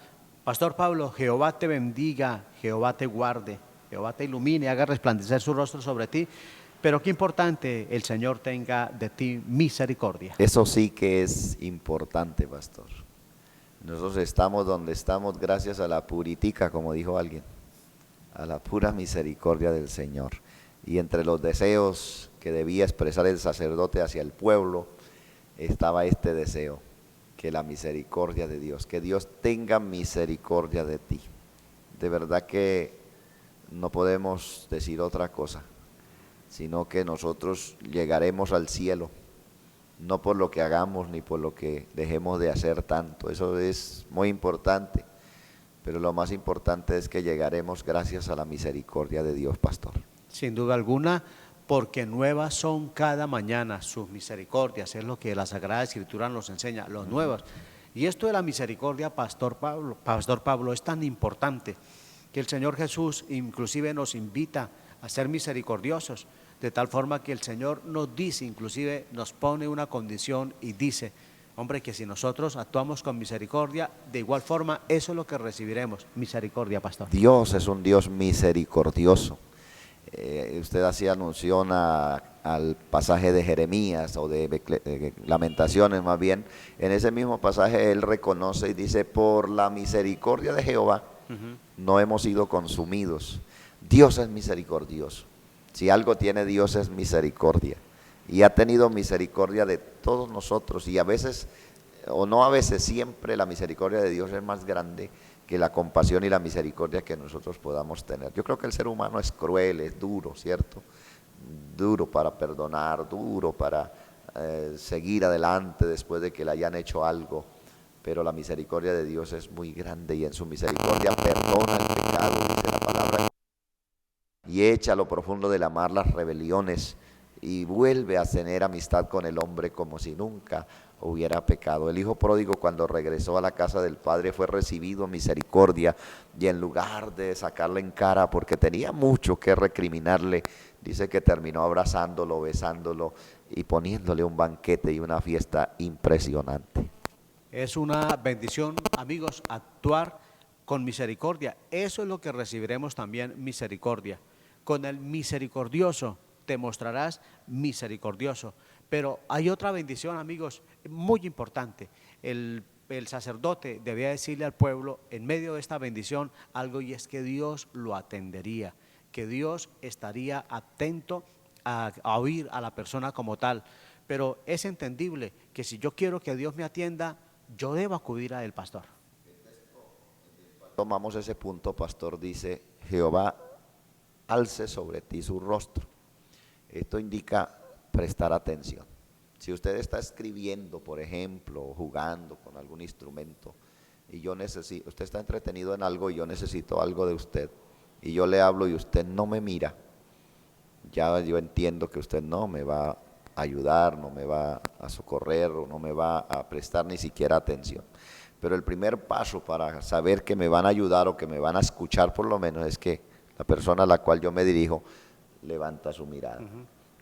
Pastor Pablo, Jehová te bendiga, Jehová te guarde, Jehová te ilumine, haga resplandecer su rostro sobre ti. Pero qué importante, el Señor tenga de ti misericordia. Eso sí que es importante, pastor. Nosotros estamos donde estamos gracias a la puritica, como dijo alguien, a la pura misericordia del Señor. Y entre los deseos que debía expresar el sacerdote hacia el pueblo, estaba este deseo, que la misericordia de Dios, que Dios tenga misericordia de ti. De verdad que no podemos decir otra cosa, sino que nosotros llegaremos al cielo, no por lo que hagamos ni por lo que dejemos de hacer tanto. Eso es muy importante, pero lo más importante es que llegaremos gracias a la misericordia de Dios, pastor. Sin duda alguna, porque nuevas son cada mañana sus misericordias, es lo que la Sagrada Escritura nos enseña, los nuevos. Y esto de la misericordia, Pastor Pablo, es tan importante que el Señor Jesús inclusive nos invita a ser misericordiosos, de tal forma que el Señor nos dice, inclusive nos pone una condición y dice, hombre, que si nosotros actuamos con misericordia, de igual forma eso es lo que recibiremos, misericordia, pastor. Dios es un Dios misericordioso. Usted hacía alusión al pasaje de Jeremías o de Lamentaciones más bien. En ese mismo pasaje él reconoce y dice, por la misericordia de Jehová no hemos sido consumidos. Dios es misericordioso. Si algo tiene Dios es misericordia. Y ha tenido misericordia de todos nosotros. Y a veces, o no a veces, siempre la misericordia de Dios es más grande que la compasión y la misericordia que nosotros podamos tener. Yo creo que el ser humano es cruel, es duro, ¿cierto? Duro para perdonar, duro para seguir adelante después de que le hayan hecho algo. Pero la misericordia de Dios es muy grande y en su misericordia perdona el pecado, dice la palabra, y echa a lo profundo del mar las rebeliones y vuelve a tener amistad con el hombre como si nunca hubiera pecado. El hijo pródigo, cuando regresó a la casa del padre, fue recibido en misericordia y en lugar de sacarle en cara porque tenía mucho que recriminarle, dice que terminó abrazándolo, besándolo y poniéndole un banquete y una fiesta impresionante. Es una bendición, amigos, actuar con misericordia. Eso es lo que recibiremos también, misericordia. Con el misericordioso te mostrarás misericordioso. Pero hay otra bendición, amigos, muy importante. El sacerdote debía decirle al pueblo en medio de esta bendición algo, y es que Dios lo atendería, que Dios estaría atento a oír a la persona como tal. Pero es entendible que si yo quiero que Dios me atienda, yo debo acudir a él, pastor. Tomamos ese punto, pastor, dice, Jehová alce sobre ti su rostro. Esto indica prestar atención. Si usted está escribiendo, por ejemplo, o jugando con algún instrumento, y usted está entretenido en algo y yo necesito algo de usted, y yo le hablo y usted no me mira, ya yo entiendo que usted no me va a ayudar, no me va a socorrer o no me va a prestar ni siquiera atención. Pero el primer paso para saber que me van a ayudar o que me van a escuchar por lo menos es que la persona a la cual yo me dirijo levanta su mirada.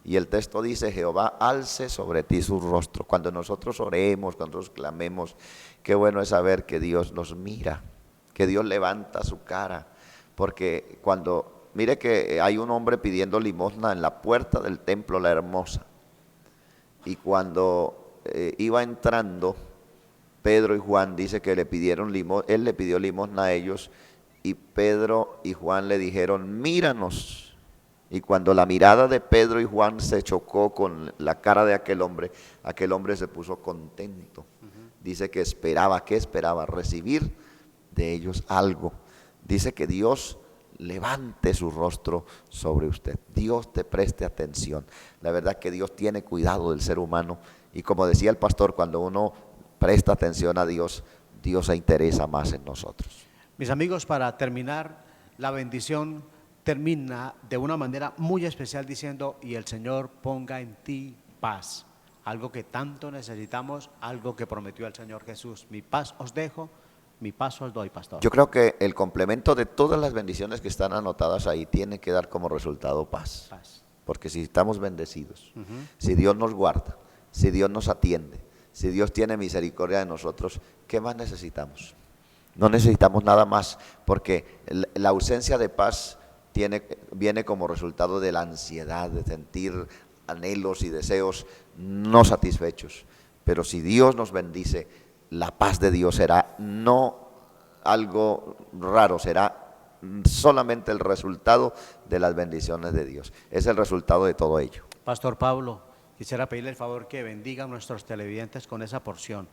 Y el texto dice, Jehová alce sobre ti su rostro. Cuando nosotros oremos, cuando nosotros clamemos, qué bueno es saber que Dios nos mira, que Dios levanta su cara. Porque mire que hay un hombre pidiendo limosna en la puerta del templo La Hermosa. Y cuando iba entrando, Pedro y Juan dice que él le pidió limosna a ellos, y Pedro y Juan le dijeron, míranos. Y cuando la mirada de Pedro y Juan se chocó con la cara de aquel hombre se puso contento. Dice que esperaba, ¿qué esperaba? Recibir de ellos algo. Dice que Dios levante su rostro sobre usted. Dios te preste atención. La verdad que Dios tiene cuidado del ser humano. Y como decía el pastor, cuando uno presta atención a Dios, Dios se interesa más en nosotros. Mis amigos, para terminar, la bendición termina de una manera muy especial diciendo, y el Señor ponga en ti paz. Algo que tanto necesitamos, algo que prometió el Señor Jesús. Mi paz os dejo, mi paz os doy, pastor. Yo creo que el complemento de todas las bendiciones que están anotadas ahí tiene que dar como resultado paz. Porque si estamos bendecidos, si Dios nos guarda, si Dios nos atiende, si Dios tiene misericordia de nosotros, ¿qué más necesitamos? No necesitamos nada más, porque la ausencia de paz viene como resultado de la ansiedad, de sentir anhelos y deseos no satisfechos. Pero si Dios nos bendice, la paz de Dios será no algo raro, será solamente el resultado de las bendiciones de Dios. Es el resultado de todo ello. Pastor Pablo, quisiera pedirle el favor que bendiga a nuestros televidentes con esa porción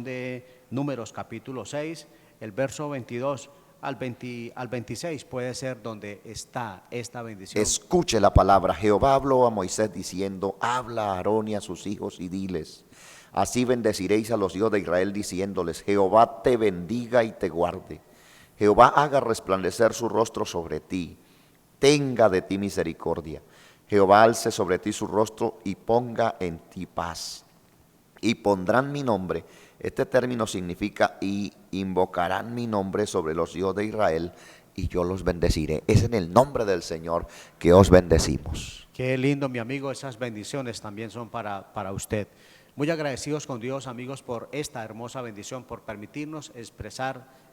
de Números capítulo 6, el verso 22 al 26 puede ser donde está esta bendición. Escuche la palabra. Jehová habló a Moisés diciendo, habla a Aarón y a sus hijos y diles, así bendeciréis a los hijos de Israel diciéndoles, Jehová te bendiga y te guarde. Jehová haga resplandecer su rostro sobre ti, tenga de ti misericordia. Jehová alce sobre ti su rostro y ponga en ti paz. Y pondrán mi nombre. Este término significa y invocarán mi nombre sobre los hijos de Israel y yo los bendeciré. Es en el nombre del Señor que os bendecimos. Qué lindo, mi amigo, esas bendiciones también son para usted. Muy agradecidos con Dios, amigos, por esta hermosa bendición, por permitirnos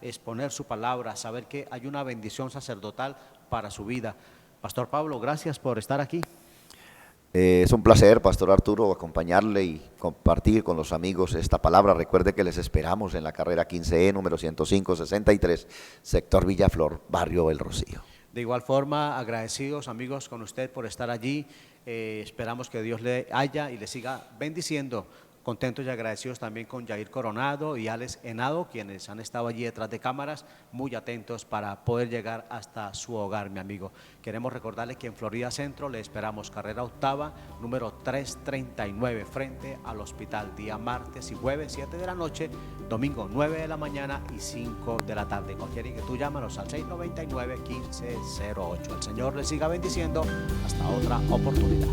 exponer su palabra, saber que hay una bendición sacerdotal para su vida. Pastor Pablo, gracias por estar aquí. Es un placer, Pastor Arturo, acompañarle y compartir con los amigos esta palabra. Recuerde que les esperamos en la carrera 15E, número 105-63, sector Villaflor, barrio El Rocío. De igual forma, agradecidos, amigos, con usted por estar allí. Esperamos que Dios le haya y le siga bendiciendo. Contentos y agradecidos también con Yair Coronado y Alex Henado, quienes han estado allí detrás de cámaras, muy atentos para poder llegar hasta su hogar, mi amigo. Queremos recordarle que en Florida Centro le esperamos, carrera octava, número 339, frente al hospital, día martes y jueves, 7 de la noche, domingo 9 de la mañana y 5 de la tarde. Cualquier inquietud, llámanos al 699-1508. El Señor le siga bendiciendo. Hasta otra oportunidad.